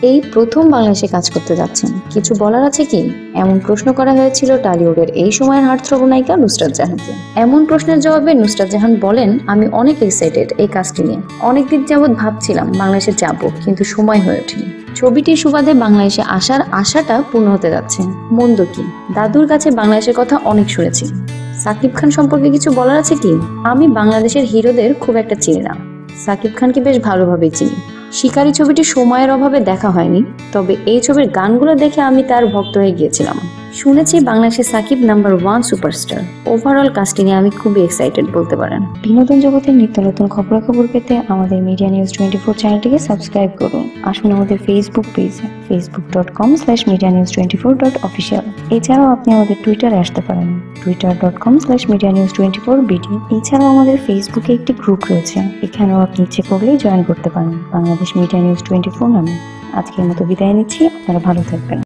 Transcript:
এই প্রথম বাংলাদেশে কাজ করতে যাচ্ছেন, কিছু বলার আছে কি? এমন প্রশ্ন করা হয়েছিল টলিউডের এই সময়ের হার্টথ্রব নায়িকা নুসরাত জাহানকে। এমন প্রশ্নের জবাবে নুসরাত জাহান বলেন, আমি অনেক এক্সাইটেড এই কাজটি নিয়ে। অনেকদিন যাবৎ ভাবছিলাম বাংলাদেশে যাব, কিন্তু সময় হয়ে ওঠেনি। ছবিটির সুবাদে বাংলাদেশে আসার আশাটা পূর্ণ হতে যাচ্ছে। মন্দ কি, দাদুর কাছে বাংলাদেশের কথা অনেক শুনেছি। সাকিব খান সম্পর্কে কিছু বলার আছে কি? আমি বাংলাদেশের হিরোদের খুব একটা চিনি না, সাকিব খানকে বেশ ভালোভাবেই চিনি। শিকারী ছবিটি সময়ের অভাবে দেখা হয়নি, তবে এই ছবির গানগুলো দেখে আমি তার ভক্ত হয়ে গিয়েছিলাম। শুনেছি বাংলাদেশে সাকিব নাম্বার 1 সুপারস্টার। ওভারঅল কাজটি নিয়ে আমি খুবই এক্সাইটেড বলতে পারেন। বিনোদন জগতের নিত্য নতুন খবরাখবর পেতে আমাদের মিডিয়া নিউজ 24 চ্যানেলটিকে সাবস্ক্রাইব করুন। আসুন আমাদের ফেসবুক পেজে facebook.com/medianews24.official। এছাড়াও আপনি আমাদের টুইটারে আসতে পারেন twitter.com/medianews24bd। এছাড়াও আমাদের ফেসবুকে একটি গ্রুপ রয়েছে, এখানেও আপনি ইচ্ছে করলেই জয়েন করতে পারেন বাংলাদেশ মিডিয়া নিউজ 24 নামে। আজকের মতো বিদায় নিচ্ছি, আপনারা ভালো থাকবেন।